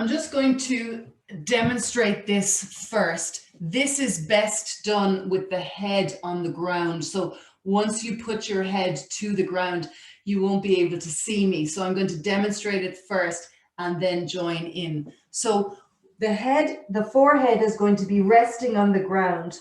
I'm just going to demonstrate this first. This is best done with the head on the ground. So once you put your head to the ground, you won't be able to see me. So I'm going to demonstrate it first and then join in. So the forehead is going to be resting on the ground.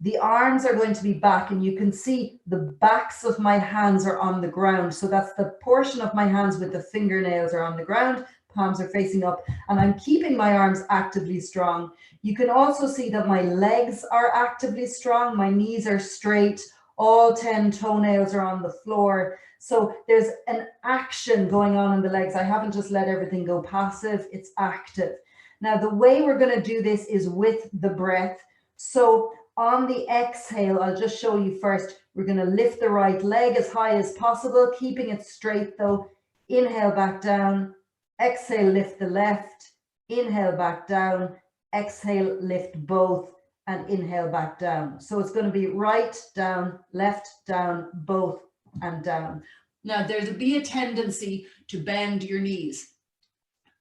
The arms are going to be back, and you can see the backs of my hands are on the ground. So that's the portion of my hands with the fingernails are on the ground, palms are facing up, and I'm keeping my arms actively strong. You can also see that my legs are actively strong. My knees are straight. All 10 toenails are on the floor. So there's an action going on in the legs. I haven't just let everything go passive, it's active. Now, the way we're going to do this is with the breath. So on the exhale, I'll just show you first. We're going to lift the right leg as high as possible, keeping it straight though. Inhale back down. Exhale, lift the left. Inhale back down. Exhale, lift both. And inhale back down. So it's going to be right, down, left, down, both, and down. Now, there'll be a tendency to bend your knees.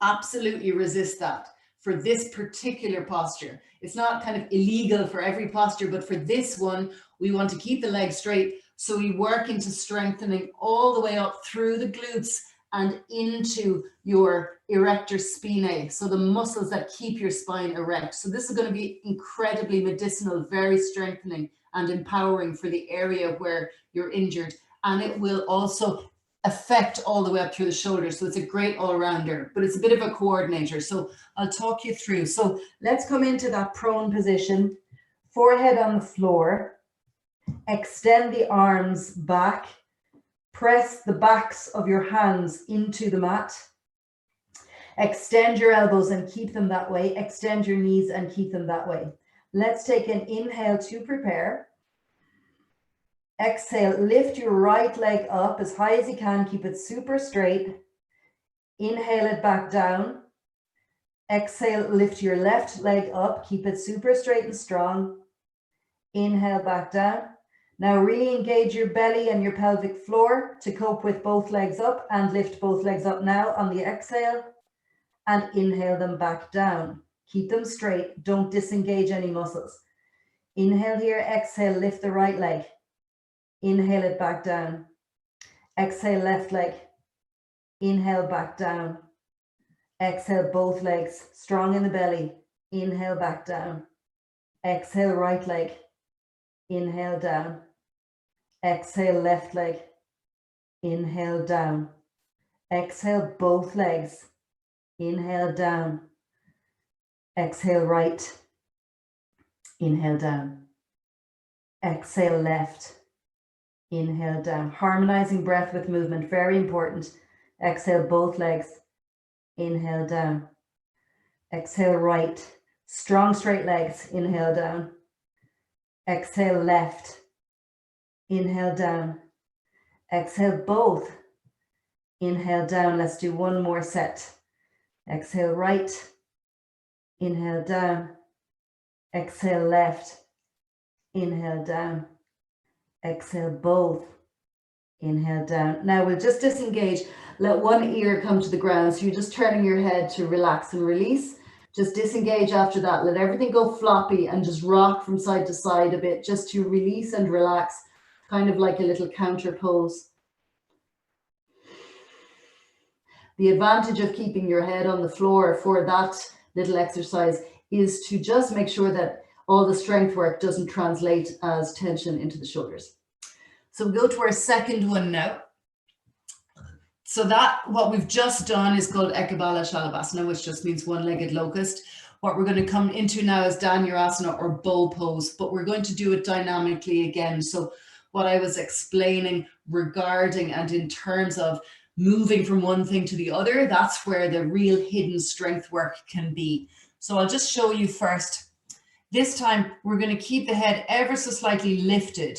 Absolutely resist that for this particular posture. It's not kind of illegal for every posture, but for this one, we want to keep the legs straight. So we work into strengthening all the way up through the glutes and into your erector spinae, so the muscles that keep your spine erect. So this is going to be incredibly medicinal, very strengthening and empowering for the area where you're injured. And it will also affect all the way up through the shoulders. So it's a great all-rounder, but it's a bit of a coordinator. So I'll talk you through. So let's come into that prone position, forehead on the floor, extend the arms back, press the backs of your hands into the mat. Extend your elbows and keep them that way. Extend your knees and keep them that way. Let's take an inhale to prepare. Exhale, lift your right leg up as high as you can. Keep it super straight. Inhale it back down. Exhale, lift your left leg up. Keep it super straight and strong. Inhale back down. Now really engage your belly and your pelvic floor to cope with both legs up, and lift both legs up now on the exhale and inhale them back down. Keep them straight. Don't disengage any muscles. Inhale here, exhale, lift the right leg. Inhale it back down. Exhale, left leg. Inhale back down. Exhale, both legs, strong in the belly. Inhale back down. Exhale, right leg. Inhale down. Exhale, left leg. Inhale down. Exhale, both legs. Inhale down. Exhale, right. Inhale down. Exhale, left. Inhale down. Harmonizing breath with movement, very important. Exhale, both legs. Inhale down. Exhale, right. Strong, straight legs. Inhale down. Exhale, left. Inhale down. Exhale, both. Inhale down. Let's do one more set. Exhale, right. Inhale down. Exhale, left. Inhale down. Exhale, both. Inhale down. Now we'll just disengage. Let one ear come to the ground. So you're just turning your head to relax and release. Just disengage after that. Let everything go floppy and just rock from side to side a bit, just to release and relax, kind of like a little counter pose. The advantage of keeping your head on the floor for that little exercise is to just make sure that all the strength work doesn't translate as tension into the shoulders. So we'll go to our second one now. So that, what we've just done is called Ekabala Shalabhasana, which just means one-legged locust. What we're going to come into now is Dhanurasana or bow pose, but we're going to do it dynamically again. So what I was explaining regarding and in terms of moving from one thing to the other, that's where the real hidden strength work can be. So I'll just show you first. This time we're going to keep the head ever so slightly lifted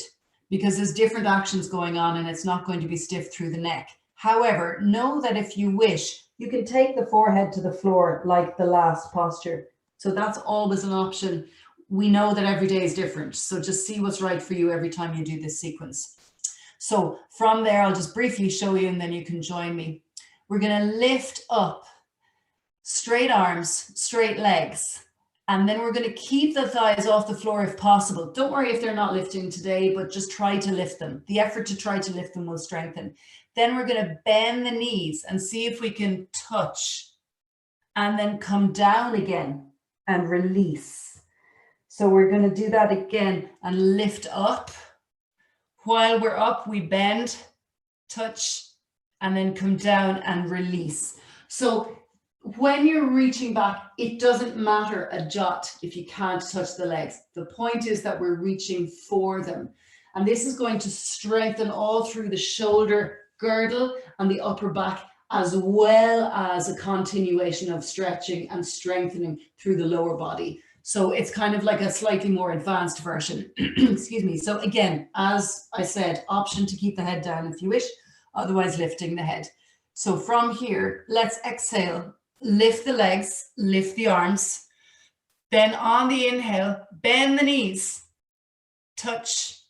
because there's different actions going on and it's not going to be stiff through the neck. However, know that if you wish, you can take the forehead to the floor like the last posture. So that's always an option. We know that every day is different. So just see what's right for you every time you do this sequence. So from there, I'll just briefly show you and then you can join me. We're going to lift up straight arms, straight legs. And then we're going to keep the thighs off the floor if possible. Don't worry if they're not lifting today, but just try to lift them. The effort to try to lift them will strengthen. Then we're going to bend the knees and see if we can touch and then come down again and release. So we're going to do that again and lift up. While we're up, we bend, touch, and then come down and release. So when you're reaching back, it doesn't matter a jot if you can't touch the legs. The point is that we're reaching for them. And this is going to strengthen all through the shoulder girdle and the upper back, as well as a continuation of stretching and strengthening through the lower body. So it's kind of like a slightly more advanced version. Excuse me. So again, as I said, option to keep the head down if you wish, otherwise lifting the head. So from here, let's exhale. Lift the legs, lift the arms. Then on the inhale, bend the knees, touch,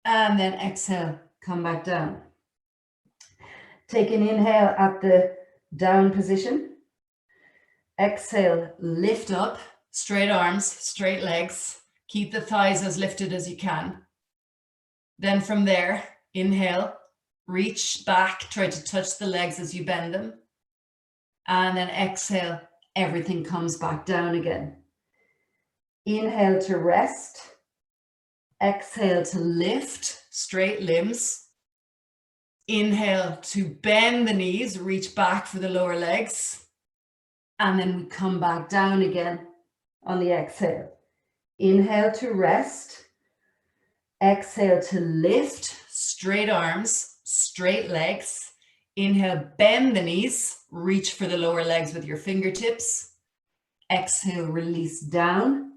and then exhale, come back down. Take an inhale at the down position. Exhale, lift up, straight arms, straight legs. Keep the thighs as lifted as you can. Then from there, inhale, reach back, try to touch the legs as you bend them. And then exhale, everything comes back down again. Inhale to rest. Exhale to lift, straight limbs. Inhale to bend the knees, reach back for the lower legs. And then we come back down again on the exhale. Inhale to rest. Exhale to lift, straight arms, straight legs. Inhale, bend the knees, reach for the lower legs with your fingertips. Exhale, release down.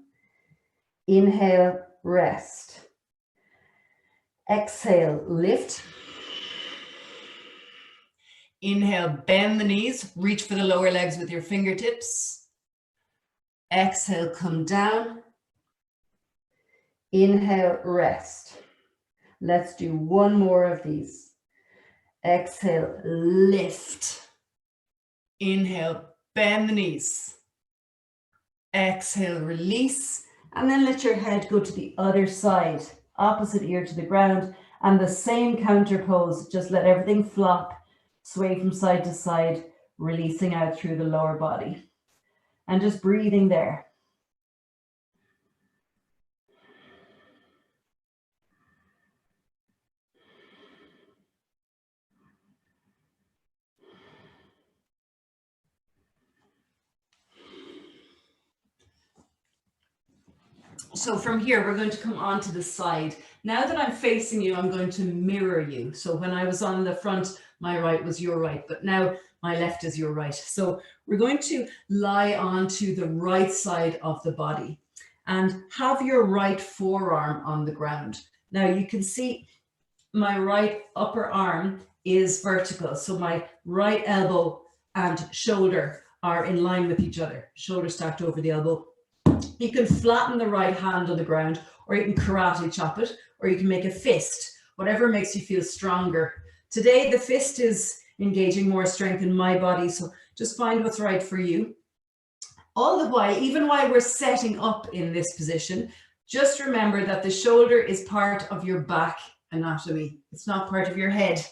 Inhale, rest. Exhale, lift. Inhale, bend the knees, reach for the lower legs with your fingertips. Exhale, come down. Inhale, rest. Let's do one more of these. Exhale, lift. Inhale, bend the knees. Exhale, release. And then let your head go to the other side, opposite ear to the ground. And the same counter pose, just let everything flop, sway from side to side, releasing out through the lower body. And just breathing there. So from here, we're going to come on to the side. Now that I'm facing you, I'm going to mirror you. So when I was on the front, my right was your right, but now my left is your right. So we're going to lie onto the right side of the body and have your right forearm on the ground. Now you can see my right upper arm is vertical. So my right elbow and shoulder are in line with each other, shoulder stacked over the elbow. You can flatten the right hand on the ground, or you can karate chop it, or you can make a fist, whatever makes you feel stronger. Today, the fist is engaging more strength in my body, so just find what's right for you. All the while, even while we're setting up in this position, just remember that the shoulder is part of your back anatomy. It's not part of your head.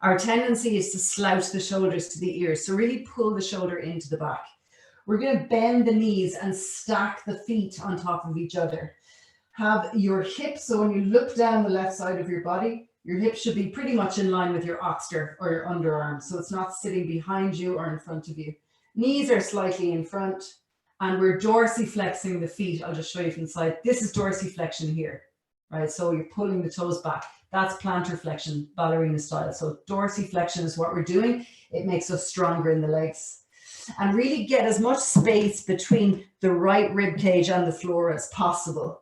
Our tendency is to slouch the shoulders to the ears, so really pull the shoulder into the back. We're going to bend the knees and stack the feet on top of each other. Have your hips, so when you look down the left side of your body, your hips should be pretty much in line with your oxter or your underarm, so it's not sitting behind you or in front of you. Knees are slightly in front, and we're dorsiflexing the feet. I'll just show you from the side. This is dorsiflexion here, right? So you're pulling the toes back. That's plantar flexion, ballerina style. So dorsiflexion is what we're doing. It makes us stronger in the legs. And really get as much space between the right rib cage and the floor as possible.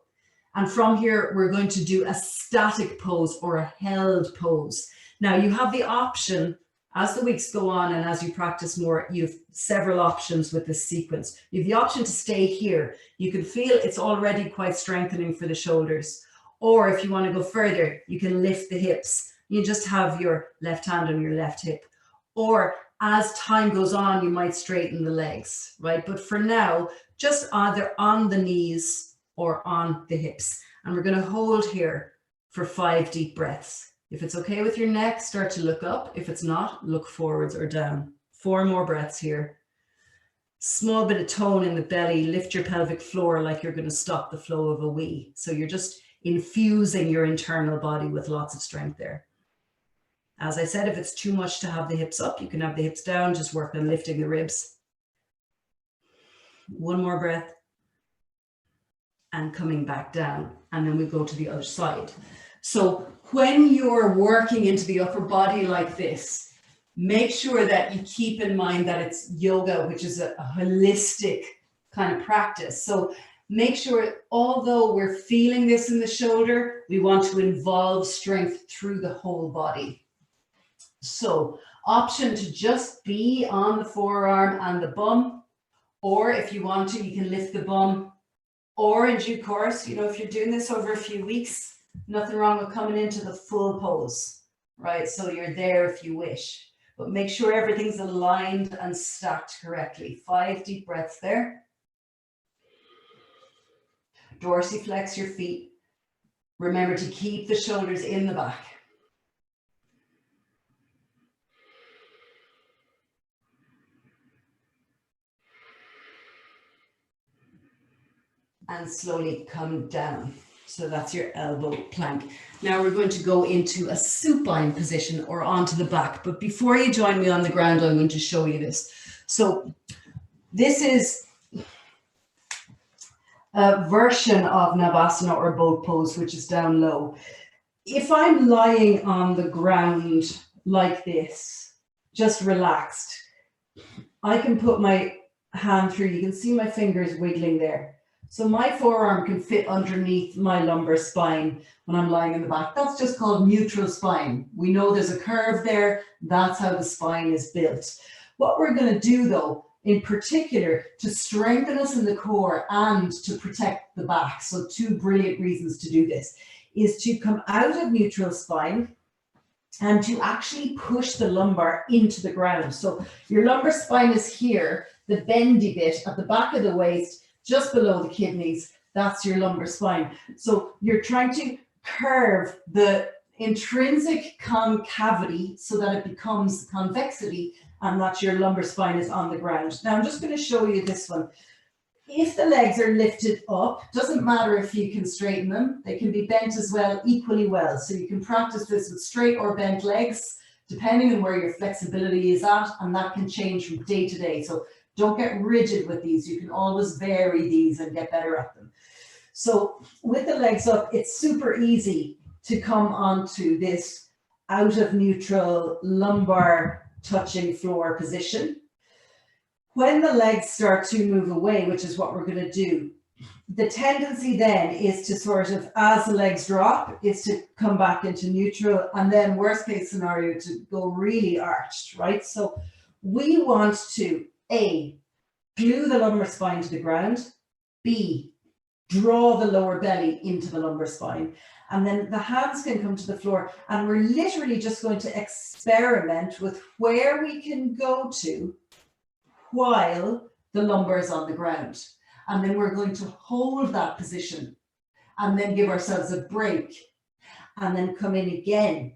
And from here, we're going to do a static pose or a held pose. Now you have the option, as the weeks go on and as you practice more, you have several options with this sequence. You have the option to stay here. You can feel it's already quite strengthening for the shoulders. Or if you want to go further, you can lift the hips. You just have your left hand on your left hip. Or As time goes on, you might straighten the legs, right? But for now, just either on the knees or on the hips. And we're going to hold here for 5 deep breaths. If it's okay with your neck, start to look up. If it's not, look forwards or down. 4 more breaths here. Small bit of tone in the belly. Lift your pelvic floor like you're going to stop the flow of a wee. So you're just infusing your internal body with lots of strength there. As I said, if it's too much to have the hips up, you can have the hips down. Just work on lifting the ribs. 1 more breath. And coming back down. And then we go to the other side. So when you're working into the upper body like this, make sure that you keep in mind that it's yoga, which is a holistic kind of practice. So make sure, although we're feeling this in the shoulder, we want to involve strength through the whole body. So option to just be on the forearm and the bum, or if you want to, you can lift the bum, or in due course, you know, if you're doing this over a few weeks, nothing wrong with coming into the full pose, right? So you're there if you wish, but make sure everything's aligned and stacked correctly. 5 deep breaths there. Dorsiflex your feet. Remember to keep the shoulders in the back. And slowly come down. So that's your elbow plank. Now we're going to go into a supine position or onto the back. But before you join me on the ground, I'm going to show you this. So this is a version of Navasana or boat pose, which is down low. If I'm lying on the ground like this, just relaxed, I can put my hand through. You can see my fingers wiggling there. So my forearm can fit underneath my lumbar spine when I'm lying in the back. That's just called neutral spine. We know there's a curve there. That's how the spine is built. What we're going to do, though, in particular, to strengthen us in the core and to protect the back, so 2 brilliant reasons to do this, is to come out of neutral spine and to actually push the lumbar into the ground. So your lumbar spine is here, the bendy bit at the back of the waist, just below the kidneys. That's your lumbar spine. So you're trying to curve the intrinsic concavity so that it becomes convexity, and that your lumbar spine is on the ground. Now I'm just going to show you this one. If the legs are lifted up, doesn't matter if you can straighten them, they can be bent as well, equally well. So you can practice this with straight or bent legs, depending on where your flexibility is at, and that can change from day to day. So don't get rigid with these. You can always vary these and get better at them. So with the legs up, it's super easy to come onto this out of neutral lumbar touching floor position. When the legs start to move away, which is what we're going to do, the tendency then is to sort of, as the legs drop, is to come back into neutral, and then worst case scenario to go really arched, right? So we want to A, glue the lumbar spine to the ground, B, draw the lower belly into the lumbar spine, and then the hands can come to the floor, and we're literally just going to experiment with where we can go to while the lumbar is on the ground. And then we're going to hold that position and then give ourselves a break and then come in again.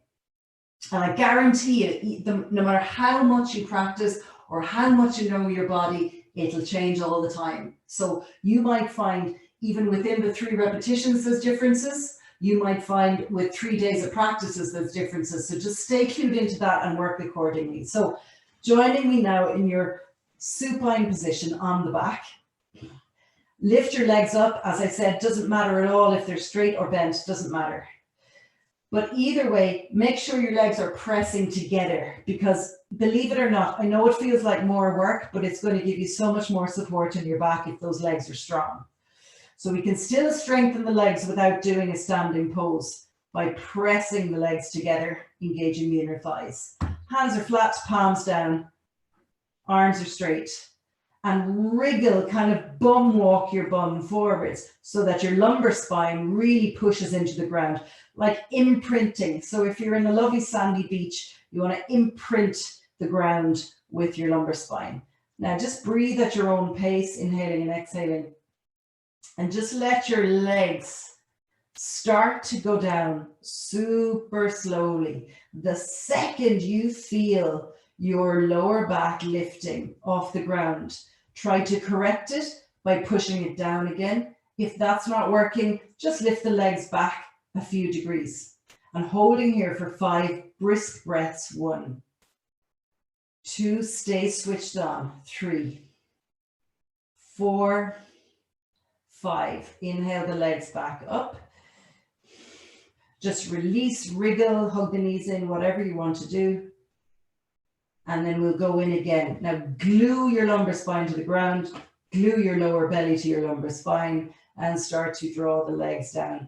And I guarantee you, no matter how much you practice or how much you know your body, it'll change all the time. So you might find even within the 3 repetitions, there's differences. You might find with 3 days of practices, there's differences. So just stay clued into that and work accordingly. So joining me now in your supine position on the back. Lift your legs up. As I said, doesn't matter at all if they're straight or bent, doesn't matter. But either way, make sure your legs are pressing together, because believe it or not, I know it feels like more work, but it's going to give you so much more support in your back if those legs are strong. So we can still strengthen the legs without doing a standing pose by pressing the legs together, engaging the inner thighs. Hands are flat, palms down, arms are straight, and wriggle, kind of bum walk your bum forwards so that your lumbar spine really pushes into the ground, like imprinting. So if you're in a lovely sandy beach, you want to imprint the ground with your lumbar spine. Now just breathe at your own pace, inhaling and exhaling. And just let your legs start to go down super slowly. The second you feel your lower back lifting off the ground, try to correct it by pushing it down again. If that's not working, just lift the legs back a few degrees. And holding here for 5 brisk breaths. 1, 2, stay switched on. 3, 4, 5. Inhale the legs back up. Just release, wriggle, hug the knees in, whatever you want to do. And then we'll go in again. Now glue your lumbar spine to the ground, glue your lower belly to your lumbar spine, and start to draw the legs down.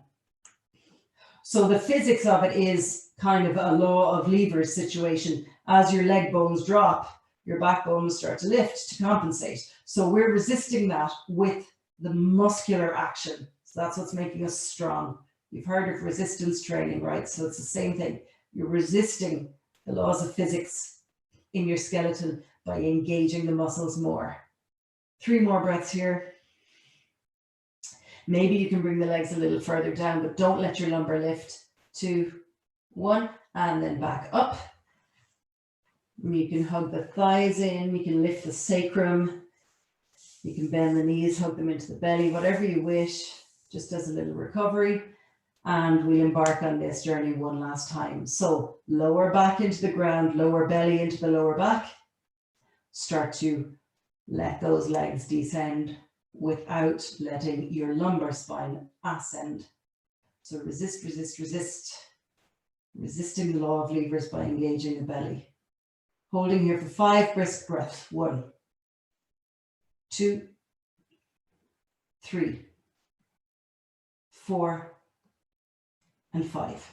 So the physics of it is kind of a law of levers situation. As your leg bones drop, your back bones start to lift to compensate. So we're resisting that with the muscular action. So that's what's making us strong. You've heard of resistance training, right? So it's the same thing. You're resisting the laws of physics in your skeleton by engaging the muscles more. 3 more breaths here. Maybe you can bring the legs a little further down, but don't let your lumbar lift. 2, 1, and then back up. You can hug the thighs in, you can lift the sacrum, you can bend the knees, hug them into the belly, whatever you wish, just as a little recovery. And we'll embark on this journey one last time. So lower back into the ground, lower belly into the lower back. Start to let those legs descend without letting your lumbar spine ascend. So resist, resist, resist. Resisting the law of levers by engaging the belly. Holding here for 5 brisk breaths. 1, 2, 3, 4, and 5.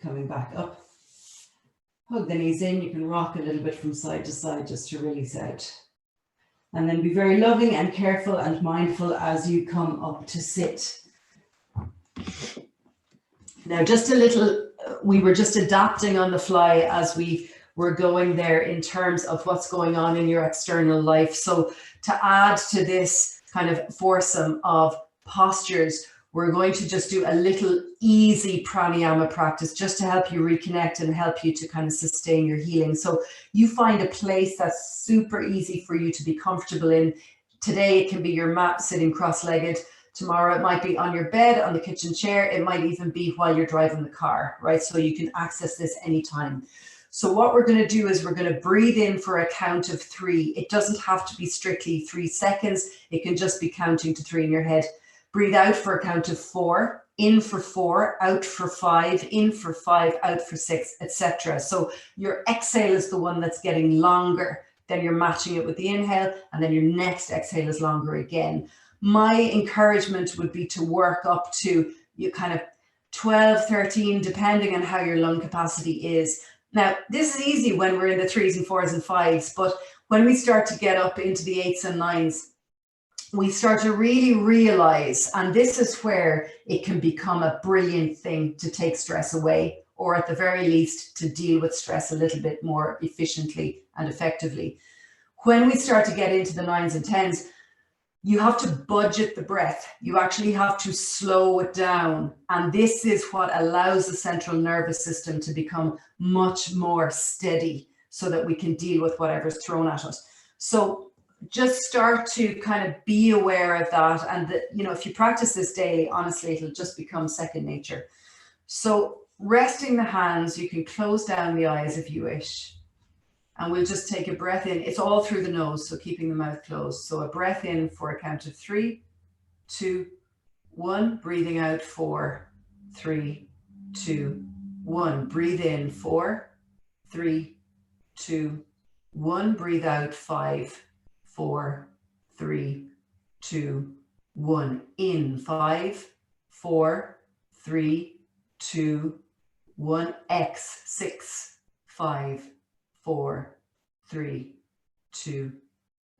Coming back up. Hug the knees in. You can rock a little bit from side to side just to release out. And then be very loving and careful and mindful as you come up to sit. Now, just a little, we were just adapting on the fly as we were going there in terms of what's going on in your external life. So to add to this kind of foursome of postures, we're going to just do a little easy pranayama practice just to help you reconnect and help you to kind of sustain your healing. So you find a place that's super easy for you to be comfortable in. Today, it can be your mat sitting cross-legged. Tomorrow, it might be on your bed, on the kitchen chair. It might even be while you're driving the car, right? So you can access this anytime. So what we're going to do is we're going to breathe in for a count of 3. It doesn't have to be strictly 3 seconds. It can just be counting to 3 in your head. Breathe out for a count of 4, in for 4, out for 5, in for 5, out for 6, etc. So your exhale is the one that's getting longer. Then you're matching it with the inhale, and then your next exhale is longer again. My encouragement would be to work up to you kind of 12, 13, depending on how your lung capacity is. Now, this is easy when we're in the 3s and 4s and 5s, but when we start to get up into the 8s and 9s, we start to really realize, and this is where it can become a brilliant thing to take stress away, or at the very least to deal with stress a little bit more efficiently and effectively. When we start to get into the 9s and 10s, you have to budget the breath. You actually have to slow it down. And this is what allows the central nervous system to become much more steady so that we can deal with whatever's thrown at us. So just start to kind of be aware of that. And if you practice this daily, honestly, it'll just become second nature. So resting the hands, you can close down the eyes if you wish. And we'll just take a breath in. It's all through the nose, so keeping the mouth closed. So a breath in for a count of 3, 2, 1. Breathing out 4, 3, 2, 1. Breathe in 4, 3, 2, 1. Breathe out 5, 4, 3, 2, 1. In 5, 4, 3, 2, 1. X 6, 5, 4, 3, 2,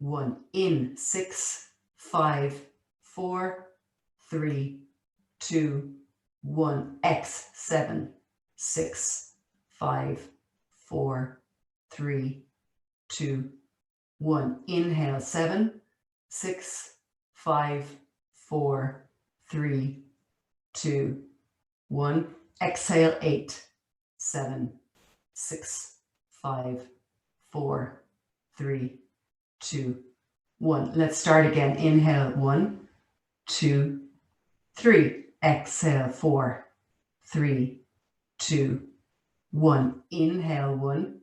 1. In 6, 5, 4, 3, 2, 1. X 7, 6, 5, 4, 3, 2, 1. Inhale, 7, 6, 5, 4, 3, 2, 1. Exhale, 8, 7, 6, 5, 4, 3, 2, 1. Let's start again. Inhale, 1, 2, 3. Exhale, 4, 3, 2, 1. Inhale, 1,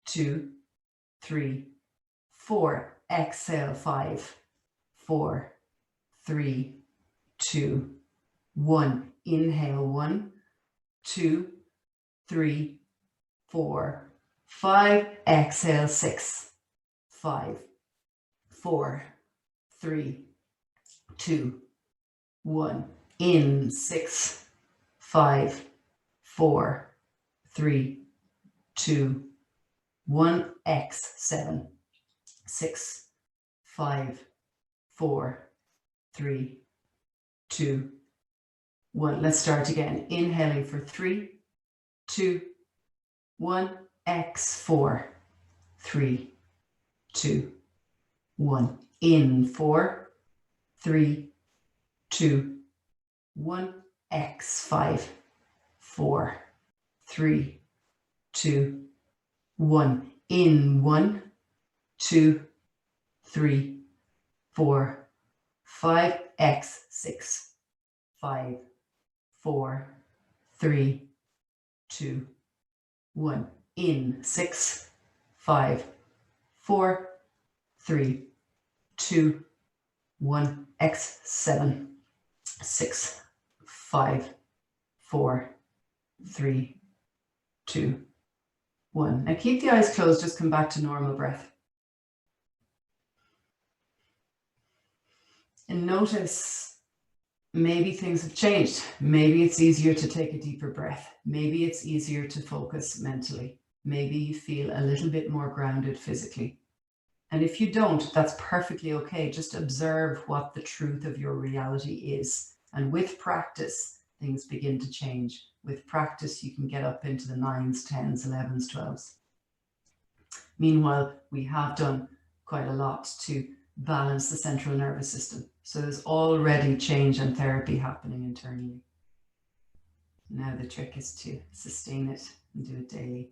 2, 3, 4. Exhale, 5, 4, 3, 2, 1. Inhale, 1, 2, 3, 4, 5. Exhale, 6, 5, 4, 3, 2, 1. In 6, 5, 4, 3, 2, 1. X 7, 6, 5, 4, 3, 2, 1. Let's start again. Inhaling for 3, 2, 1. X 4, 3, 2, 1. In 4, 3, 2, 1. X 5, 4, 3, 2, 1. In 1, 2, 3, 4, 5. X 6, 5, 4, 3, 2, 1. In 6, 5, 4, 3, 2, 1. X 7, 6, 5, 4, 3, 2, 1. Now keep the eyes closed, just come back to normal breath. And notice maybe things have changed. Maybe it's easier to take a deeper breath. Maybe it's easier to focus mentally. Maybe you feel a little bit more grounded physically. And if you don't, that's perfectly okay. Just observe what the truth of your reality is. And with practice, things begin to change. With practice, you can get up into the 9s, 10s, 11s, 12s. Meanwhile, we have done quite a lot to balance the central nervous system. So there's already change and therapy happening internally. Now the trick is to sustain it and do it daily.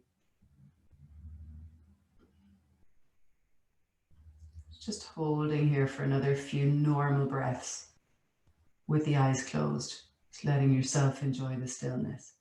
Just holding here for another few normal breaths with the eyes closed, just letting yourself enjoy the stillness.